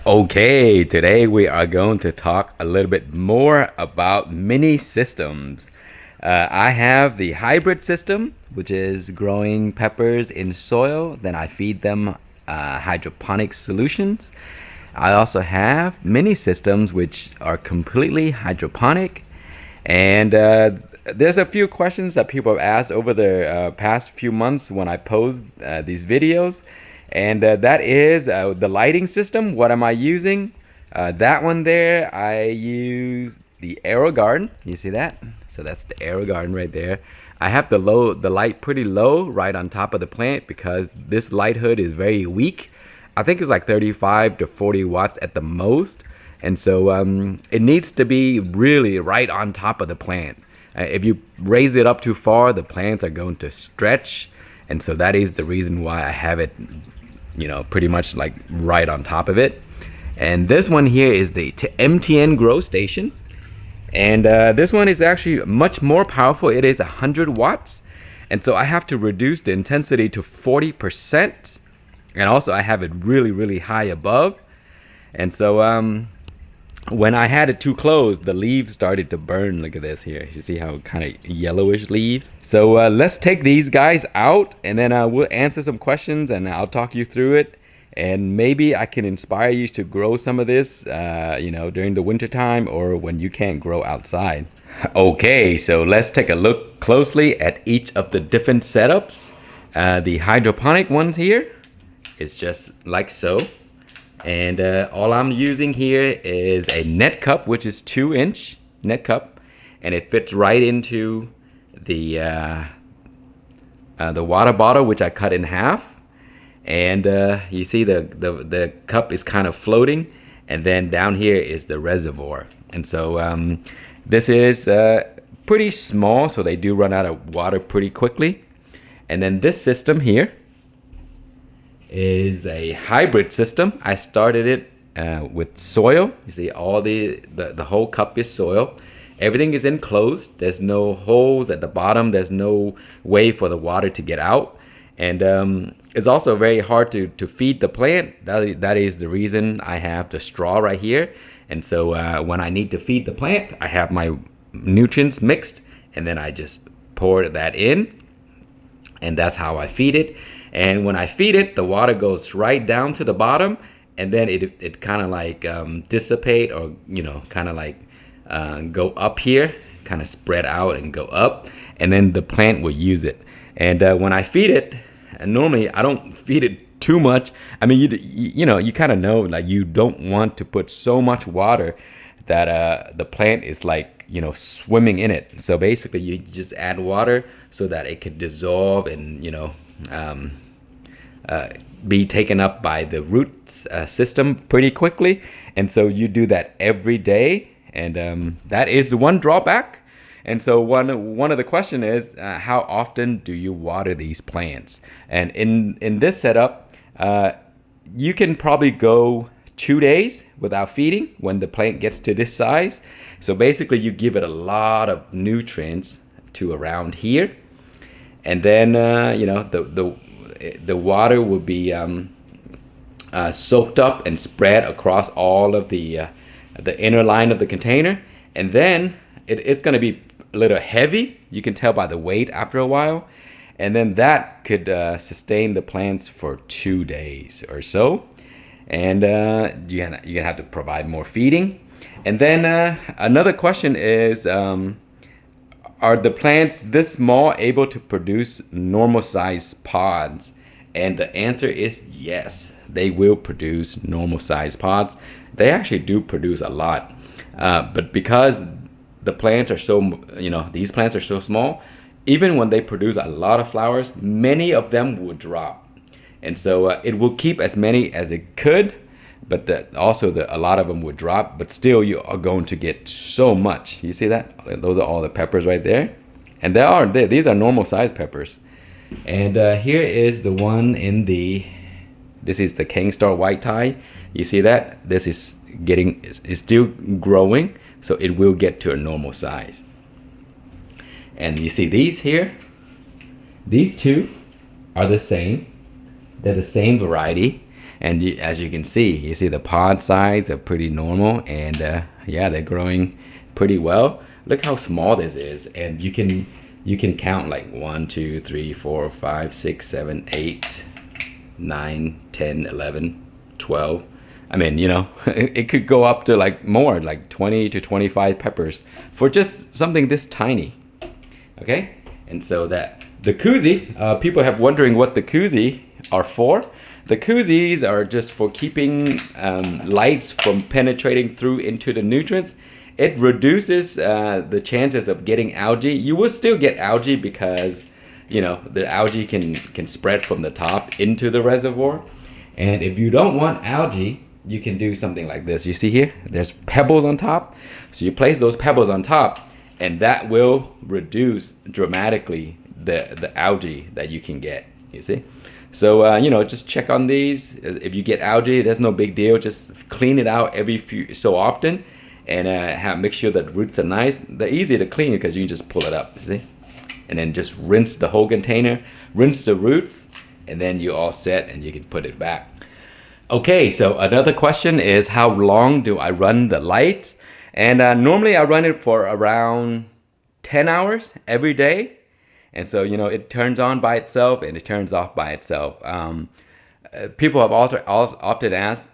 Okay, today we are going to talk a little bit more about mini systems. I have the hybrid system, which is growing peppers in soil. Then I feed them hydroponic solutions. I also have mini systems, which are completely hydroponic. And there's a few questions that people have asked over the past few months when I post these videos. And that is the lighting system. What am I using? That one there, I use the Arrow Garden. You see that? So that's the Arrow Garden right there. I have the light pretty low right on top of the plant because this light hood is very weak. I think it's like 35 to 40 watts at the most. And so it needs to be really right on top of the plant. If you raise it up too far, the plants are going to stretch. And so that is the reason why I have it, pretty much like right on top of it. And this one here is the MTN Grow Station. And this one is actually much more powerful. It is 100 watts. And so I have to reduce the intensity to 40%. And also I have it really, really high above. And so when I had it too close, the leaves started to burn. Look at this here. You see how kind of yellowish leaves? So let's take these guys out and then we'll answer some questions and I'll talk you through it. And maybe I can inspire you to grow some of this, during the winter time or when you can't grow outside. Okay, so let's take a look closely at each of the different setups. The hydroponic ones here is just like so. And all I'm using here is a net cup, which is 2-inch net cup, and it fits right into the water bottle, which I cut in half. And you see the cup is kind of floating, and then down here is the reservoir. And so this is pretty small, so they do run out of water pretty quickly. And then this system here is a hybrid system. I started it with soil. You see all the whole cup is soil. Everything is enclosed. There's no holes at the bottom. There's no way for the water to get out. And it's also very hard to feed the plant. That is the reason I have the straw right here. And so when I need to feed the plant, I have my nutrients mixed and then I just pour that in. And that's how I feed it. And when I feed it, the water goes right down to the bottom, and then it kind of like dissipate or kind of like go up here, kind of spread out and go up, and then the plant will use it. And when I feed it, normally I don't feed it too much. I mean, you kind of know, like, you don't want to put so much water that the plant is like swimming in it. So basically, you just add water so that it can dissolve and be taken up by the roots system pretty quickly. And so you do that every day, and that is the one drawback. And so one of the question is how often do you water these plants? And in this setup, you can probably go 2 days without feeding when the plant gets to this size. So basically you give it a lot of nutrients to around here, and then the water will be soaked up and spread across all of the inner line of the container. And then it's going to be a little heavy. You can tell by the weight after a while. And then that could sustain the plants for 2 days or so. And you're gonna have to provide more feeding. And then another question is, are the plants this small able to produce normal sized pods? And the answer is yes, they will produce normal sized pods. They actually do produce a lot. But because the plants are these plants are so small, even when they produce a lot of flowers, many of them will drop. And so it will keep as many as it could, but a lot of them would drop, but still you are going to get so much. You see that? Those are all the peppers right there. And these are normal size peppers. And here is the one this is the King Star White Tie. You see that? This is still growing, so it will get to a normal size. And you see these here? These two are the same. They're the same variety. And as you can see, you see the pod size are pretty normal, and yeah, they're growing pretty well. Look how small this is, and you can count like 1, 2, 3, 4, 5, 6, 7, 8, 9, 10, 11, 12. I mean, you know, it could go up to like more, like 20 to 25 peppers for just something this tiny. Okay, and so that the Koozie, people have wondering what the Koozie are for. The Koozies are just for keeping lights from penetrating through into the nutrients. It reduces the chances of getting algae. You will still get algae because, you know, the algae can spread from the top into the reservoir. And if you don't want algae, you can do something like this. You see here, there's pebbles on top. So you place those pebbles on top, and that will reduce dramatically the algae that you can get, you see? So, you know, just check on these. If you get algae, that's no big deal. Just clean it out every few so often, and make sure that the roots are nice. They're easy to clean because you can just pull it up, you see? And then just rinse the whole container, rinse the roots, and then you're all set and you can put it back. Okay, so another question is, how long do I run the lights? And normally I run it for around 10 hours every day. And so, you know, it turns on by itself and it turns off by itself. People have often asked,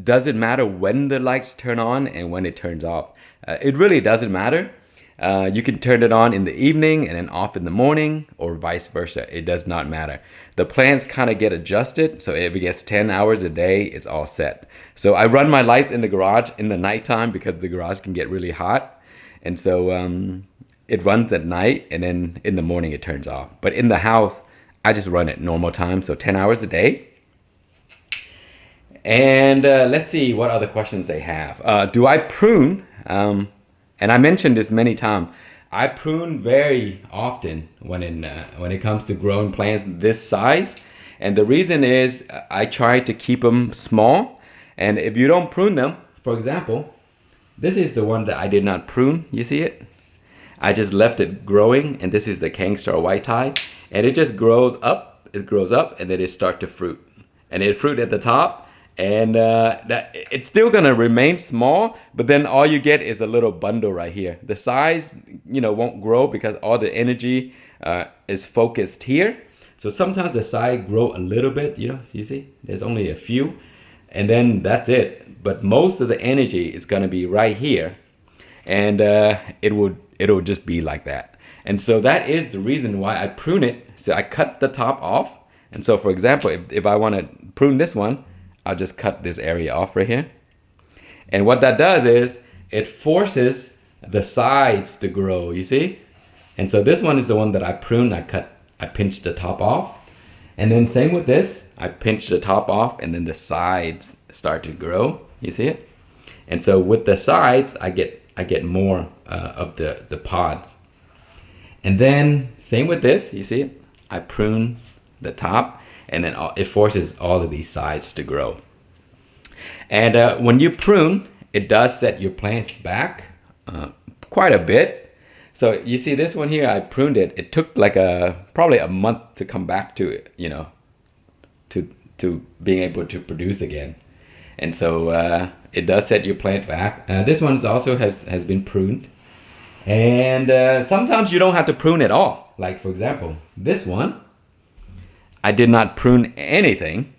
does it matter when the lights turn on and when it turns off? It really doesn't matter. You can turn it on in the evening and then off in the morning, or vice versa. It does not matter. The plants kind of get adjusted, so if it gets 10 hours a day, it's all set. So I run my light in the garage in the nighttime because the garage can get really hot. And so it runs at night, and then in the morning it turns off. But in the house, I just run it normal time, so 10 hours a day. And let's see what other questions they have. Do I prune? And I mentioned this many times. I prune very often when it comes to growing plants this size. And the reason is I try to keep them small. And if you don't prune them, for example, this is the one that I did not prune. You see it? I just left it growing, and this is the Kangstar White Tie. And it just grows up. It grows up, and then it starts to fruit. And it fruit at the top. And it's still gonna remain small, but then all you get is a little bundle right here. The size, you know, won't grow because all the energy is focused here. So sometimes the size grow a little bit, you know, you see, there's only a few, and then that's it. But most of the energy is gonna be right here, and it'll just be like that. And so that is the reason why I prune it. So I cut the top off. And so, for example, if I want to prune this one, I'll just cut this area off right here. And what that does is it forces the sides to grow, you see? And so this one is the one that I pruned. I pinched the top off. And then same with this, I pinch the top off, and then the sides start to grow, you see it? And so with the sides, I get more of the pods. And then same with this, you see it? I prune the top, and then it forces all of these sides to grow. And when you prune, it does set your plants back quite a bit. So you see this one here, I pruned it. It took like probably a month to come back to it, you know, to being able to produce again. And so it does set your plant back. This one also has been pruned. And sometimes you don't have to prune at all. Like, for example, this one, I did not prune anything,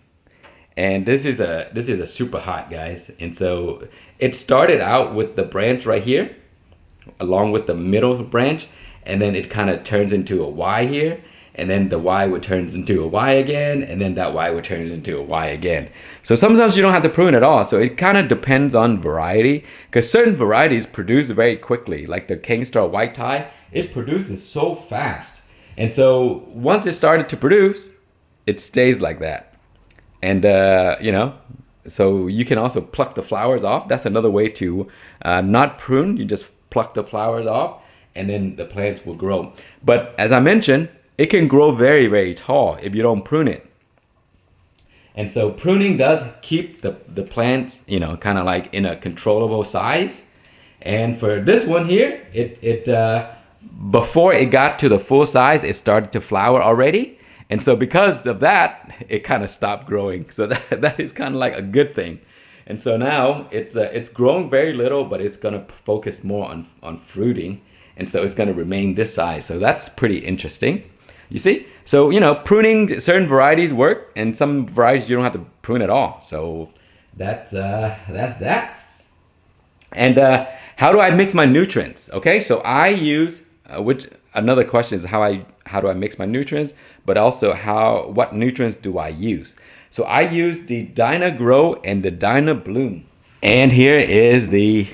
and this is a super hot, guys. And so it started out with the branch right here, along with the middle branch, and then it kind of turns into a Y here, and then the Y would turn into a Y again, and then that Y would turn into a Y again. So sometimes you don't have to prune at all. So it kind of depends on variety, because certain varieties produce very quickly, like the Kangstar White Tie. It produces so fast, and so once it started to produce, it stays like that. And you know, so you can also pluck the flowers off. That's another way to not prune. You just pluck the flowers off, and then the plants will grow. But as I mentioned, it can grow very, very tall if you don't prune it. And so pruning does keep the plant, you know, kind of like in a controllable size. And for this one here, it before it got to the full size, it started to flower already. And so because of that, it kind of stopped growing. So that is kind of like a good thing. And so now it's growing very little, but it's gonna focus more on fruiting. And so it's gonna remain this size. So that's pretty interesting. You see? So, pruning certain varieties work, and some varieties you don't have to prune at all. So that's that. And how do I mix my nutrients? Okay, so I use which another question is how do I mix my nutrients, but also what nutrients do I use? So I use the Dyna Grow and the Dyna Bloom. And here is the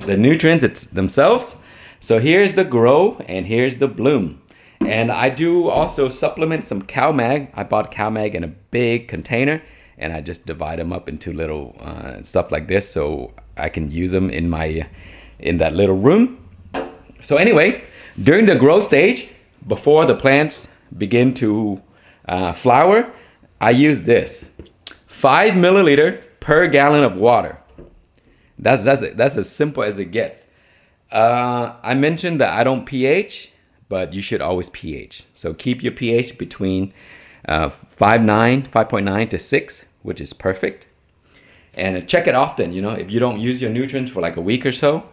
nutrients themselves. So here's the Grow and here's the Bloom. And I do also supplement some cow mag. I bought cow mag in a big container, and I just divide them up into little stuff like this, so I can use them in that little room. So anyway, during the growth stage, before the plants begin to flower, I use this 5 milliliter per gallon of water. That's as simple as it gets. I mentioned that I don't pH, but you should always pH. So keep your pH between 5.9 to 6, which is perfect. And check it often. If you don't use your nutrients for like a week or so,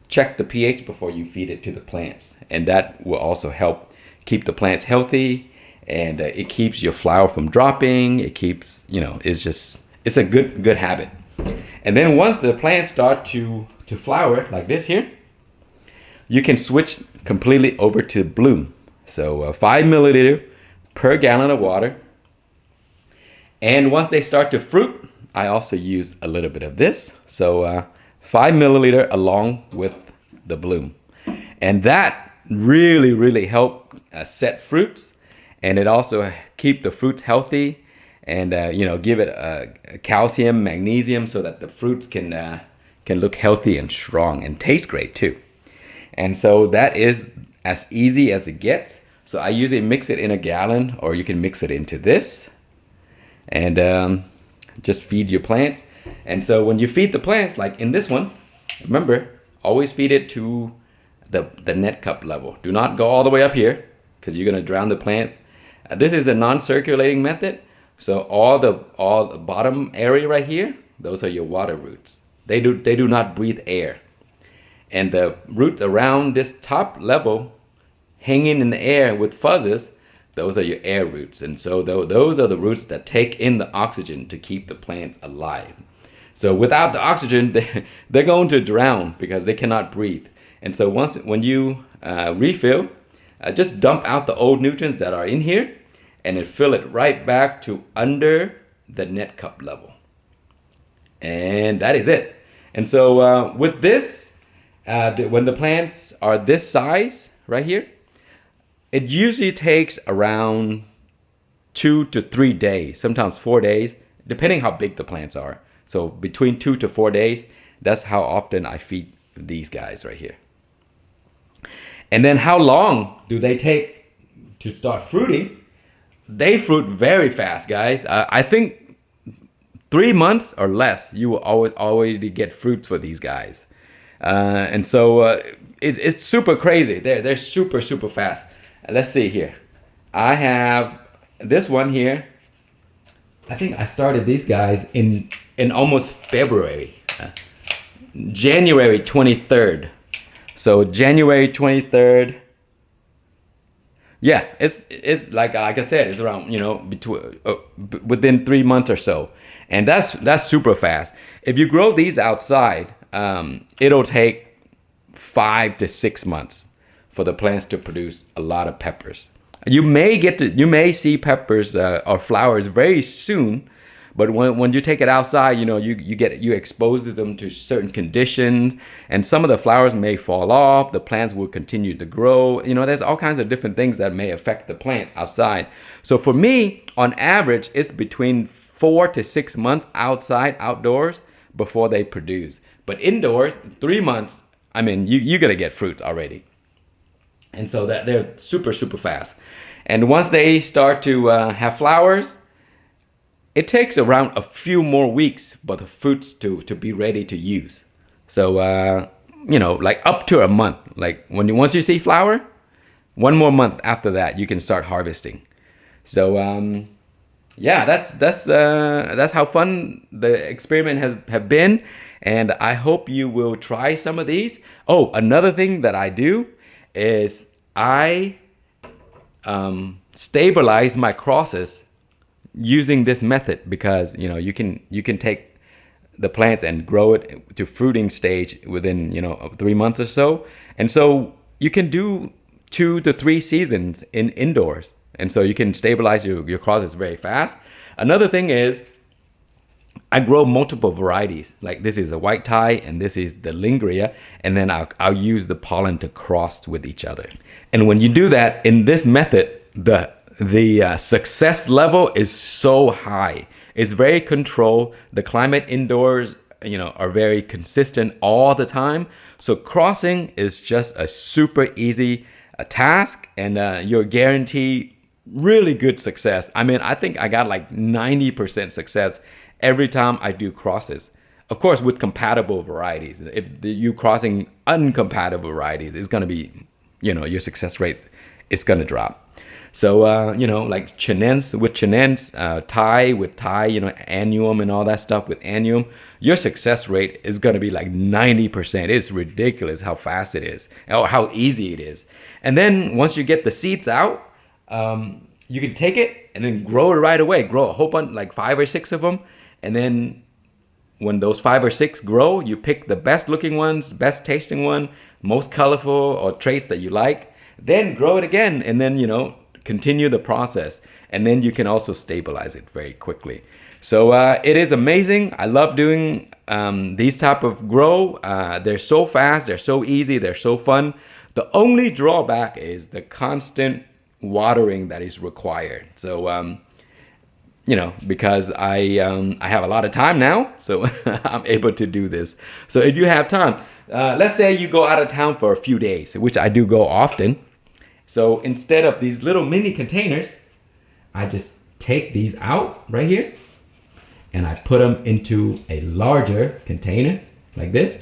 check the pH before you feed it to the plants. And that will also help keep the plants healthy, and it keeps your flower from dropping. It keeps, it's a good habit. And then once the plants start to flower like this here, you can switch completely over to bloom. So 5 milliliter per gallon of water. And once they start to fruit, I also use a little bit of this. So 5 milliliter along with the bloom. And that really help set fruits. And it also keep the fruits healthy, and give it calcium, magnesium, so that the fruits can look healthy and strong and taste great too. And so that is as easy as it gets. So I usually mix it in a gallon, or you can mix it into this, and just feed your plants. And so when you feed the plants, like in this one, remember, always feed it to the net cup level. Do not go all the way up here, because you're going to drown the plants. This is the non-circulating method. So all the bottom area right here, those are your water roots. They do not breathe air. And the roots around this top level, hanging in the air with fuzzes, those are your air roots. And so those are the roots that take in the oxygen to keep the plants alive. So without the oxygen, they're going to drown because they cannot breathe. And so when you refill, just dump out the old nutrients that are in here, and then fill it right back to under the net cup level. And that is it. And so with this, when the plants are this size right here, it usually takes around 2 to 3 days, sometimes 4 days, depending how big the plants are. So between 2 to 4 days, that's how often I feed these guys right here. And then how long do they take to start fruiting? They fruit very fast, guys. I think 3 months or less, you will already get fruits for these guys. And so it's super crazy. They're super fast. Let's see here. I have this one here. I think I started these guys in almost February, January 23rd. So January 23rd. Yeah, it's like I said, it's around between within 3 months or so, and that's super fast. If you grow these outside, it'll take 5 to 6 months for the plants to produce a lot of peppers. You may see peppers or flowers very soon, but when you take it outside, you expose them to certain conditions, and some of the flowers may fall off. The plants will continue to grow. There's all kinds of different things that may affect the plant outside. So for me, on average, it's between 4 to 6 months outdoors before they produce. But indoors, 3 months, you're gonna get fruit already. And so that they're super fast. And once they start to have flowers, it takes around a few more weeks for the fruits to be ready to use. So like up to a month. Like once you see flower, 1 more month after that, you can start harvesting. So yeah, that's how fun the experiment has have been, and I hope you will try some of these. Oh, another thing that I do is I stabilize my crosses using this method, because you can take the plants and grow it to fruiting stage within 3 months or so, and so you can do 2 to 3 seasons in indoors, and so you can stabilize your crosses very fast. Another thing is I grow multiple varieties. Like this is a white Thai and this is the Lingria, and then I'll use the pollen to cross with each other. And when you do that in this method, the success level is so high. It's very controlled. The climate indoors, are very consistent all the time. So crossing is just a super easy task, and you're guaranteed really good success. I mean, I think I got like 90% success every time I do crosses. Of course, with compatible varieties. If you crossing uncompatible varieties, it's gonna be, your success rate is gonna drop. So, like chinense with chinense, Thai with Thai, annuum and all that stuff with annuum, your success rate is gonna be like 90%. It's ridiculous how fast it is, or how easy it is. And then once you get the seeds out, you can take it and then grow it right away. Grow a whole bunch, like 5 or 6 of them, and then when those 5 or 6 grow, you pick the best looking ones, best tasting one, most colorful or traits that you like. Then grow it again, and then continue the process, and then you can also stabilize it very quickly. So it is amazing. I love doing these type of grow. They're so fast, they're so easy, they're so fun. The only drawback is the constant watering that is required. So because I have a lot of time now, so I'm able to do this. So if you have time, let's say you go out of town for a few days, which I do go often. So instead of these little mini containers, I just take these out right here and I put them into a larger container like this.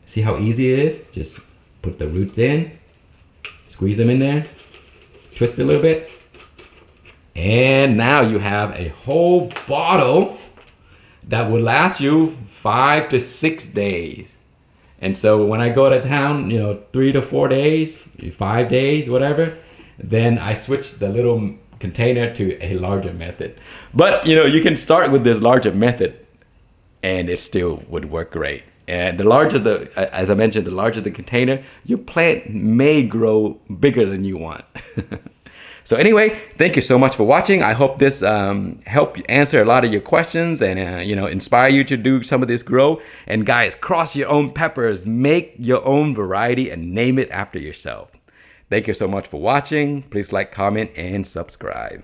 See how easy it is? Just put the roots in, squeeze them in there, twist it a little bit, and now you have a whole bottle that will last you 5 to 6 days. And so when I go to town, 3 to 4 days, 5 days, whatever, then I switch the little container to a larger method. But you can start with this larger method and it still would work great. And the larger as I mentioned, the larger the container, your plant may grow bigger than you want. So anyway, thank you so much for watching. I hope this helped answer a lot of your questions and inspire you to do some of this grow. And guys, cross your own peppers, make your own variety, and name it after yourself. Thank you so much for watching. Please like, comment, and subscribe.